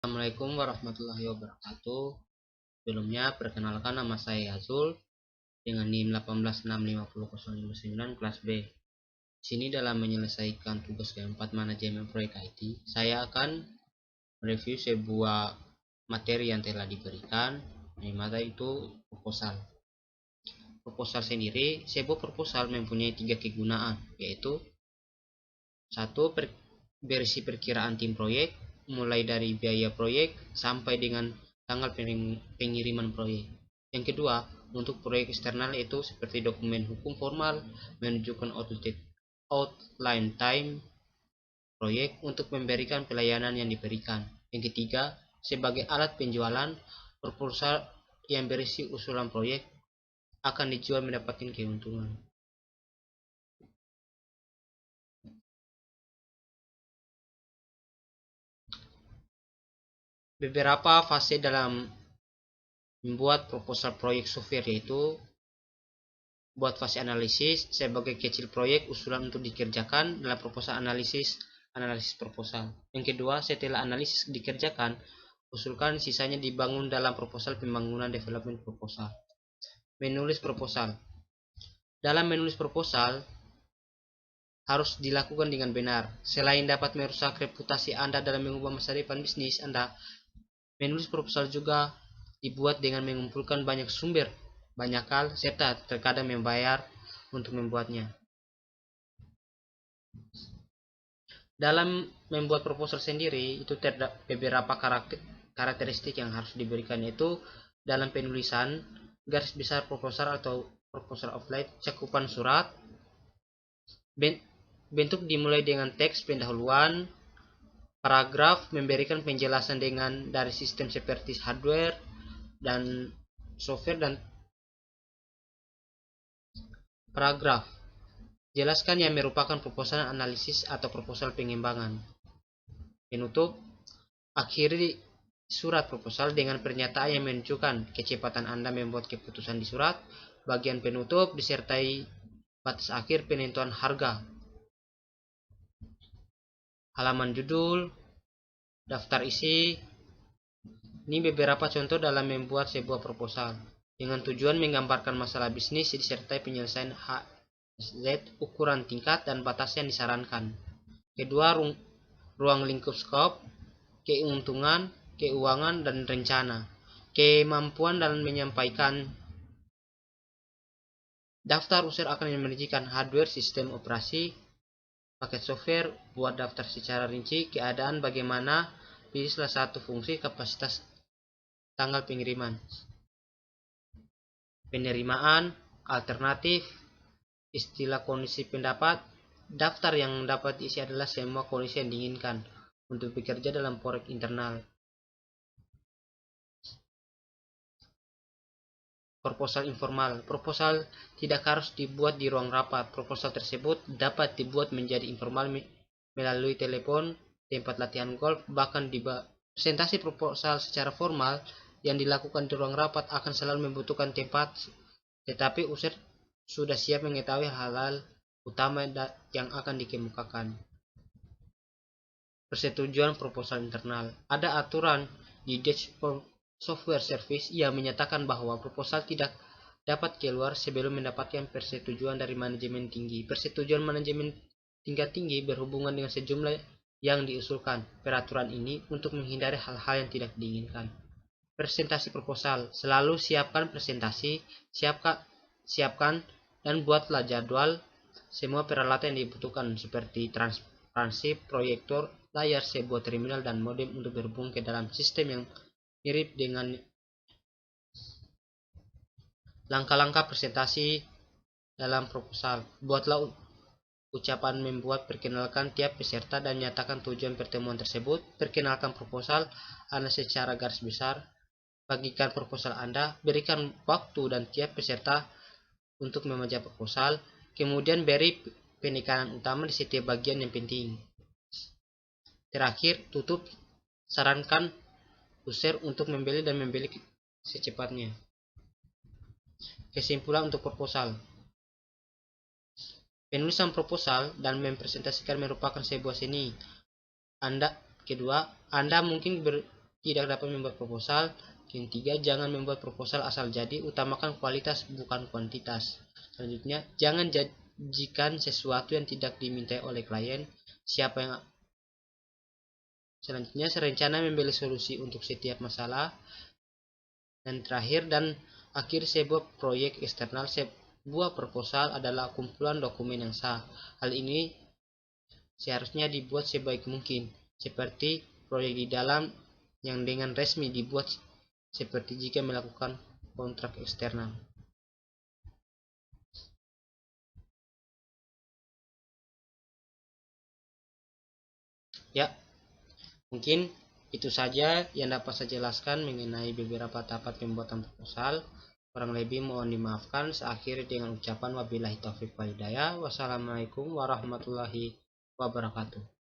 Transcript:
Assalamualaikum warahmatullahi wabarakatuh. Sebelumnya, perkenalkan nama saya Azul dengan NIM 1865059 kelas B. Di sini dalam menyelesaikan tugas keempat manajemen proyek IT, saya akan mereview sebuah materi yang telah diberikan, yaitu proposal. Proposal sendiri, sebuah proposal mempunyai 3 kegunaan, yaitu 1. Berisi perkiraan tim proyek, mulai dari biaya proyek sampai dengan tanggal pengiriman proyek. Yang kedua, untuk proyek eksternal itu seperti dokumen hukum formal menunjukkan outline time proyek untuk memberikan pelayanan yang diberikan. Yang ketiga, sebagai alat penjualan, proposal yang berisi usulan proyek akan dijual mendapatkan keuntungan. Beberapa fase dalam membuat proposal proyek software, yaitu buat fase analisis sebagai kecil proyek usulan untuk dikerjakan dalam proposal analisis proposal. Yang kedua, setelah analisis dikerjakan, usulkan sisanya dibangun dalam proposal pembangunan development proposal. Menulis proposal. Dalam menulis proposal harus dilakukan dengan benar. Selain dapat merusak reputasi Anda dalam mengubah masa depan bisnis Anda, menulis proposal juga dibuat dengan mengumpulkan banyak sumber, banyak hal, serta terkadang membayar untuk membuatnya. Dalam membuat proposal sendiri, itu terdapat beberapa karakteristik yang harus diberikan, yaitu dalam penulisan, garis besar proposal atau proposal outline, cakupan surat, bentuk dimulai dengan teks pendahuluan, paragraf memberikan penjelasan dengan dari sistem seperti hardware dan software, dan paragraf jelaskan yang merupakan proposal analisis atau proposal pengembangan. Penutup, akhiri surat proposal dengan pernyataan yang menunjukkan kecepatan Anda membuat keputusan di surat. Bagian penutup disertai batas akhir penentuan harga, halaman judul, daftar isi. Ini beberapa contoh dalam membuat sebuah proposal dengan tujuan menggambarkan masalah bisnis disertai penyelesaian HZ, ukuran tingkat dan batas yang disarankan. Kedua, ruang lingkup skop, keuntungan, keuangan dan rencana, kemampuan dalam menyampaikan. Daftar user akan menyajikan hardware, sistem operasi, paket software, buat daftar secara rinci, keadaan bagaimana, pilih salah satu fungsi, kapasitas, tanggal pengiriman, penerimaan, alternatif, istilah kondisi pendapat. Daftar yang dapat diisi adalah semua kondisi yang diinginkan untuk bekerja dalam proyek internal. Proposal informal. Proposal tidak harus dibuat di ruang rapat. Proposal tersebut dapat dibuat menjadi informal melalui telepon, tempat latihan golf, bahkan di presentasi proposal secara formal yang dilakukan di ruang rapat akan selalu membutuhkan tempat, tetapi user sudah siap mengetahui hal-hal utama yang akan dikemukakan. Persetujuan proposal internal. Ada aturan di Dutch Software Service yang menyatakan bahwa proposal tidak dapat keluar sebelum mendapatkan persetujuan dari manajemen tinggi. Persetujuan manajemen tingkat tinggi berhubungan dengan sejumlah yang diusulkan. Peraturan ini untuk menghindari hal-hal yang tidak diinginkan. Presentasi proposal. Selalu siapkan presentasi, siapkan dan buatlah jadwal semua peralatan yang dibutuhkan seperti transparansi, proyektor, layar, sebuah terminal, dan modem untuk berhubung ke dalam sistem yang mirip dengan. Langkah-langkah presentasi dalam proposal. Buatlah ucapan membuat, perkenalkan tiap peserta dan nyatakan tujuan pertemuan tersebut. Perkenalkan proposal Anda secara garis besar. Bagikan proposal Anda, berikan waktu dan tiap peserta untuk membaca proposal. Kemudian beri penekanan utama di setiap bagian yang penting. Terakhir, tutup, sarankan user untuk membeli dan membeli secepatnya. Kesimpulan untuk proposal. Penulisan proposal dan mempresentasikan merupakan sebuah seni. Kedua, Anda mungkin tidak dapat membuat proposal. Yang ketiga, jangan membuat proposal asal jadi, utamakan kualitas bukan kuantitas. Selanjutnya, jangan janjikan sesuatu yang tidak dimintai oleh klien. Selanjutnya, serencana membeli solusi untuk setiap masalah. Dan terakhir dan akhir, sebuah proyek eksternal, sebuah proposal adalah kumpulan dokumen yang sah. Hal ini seharusnya dibuat sebaik mungkin, seperti proyek di dalam yang dengan resmi dibuat seperti jika melakukan kontrak eksternal. Ya, mungkin itu saja yang dapat saya jelaskan mengenai beberapa tahapan pembuatan proposal. Kurang lebih mohon dimaafkan. Saya akhiri dengan ucapan wabillahi taufiq wal hidayah. Wassalamualaikum warahmatullahi wabarakatuh.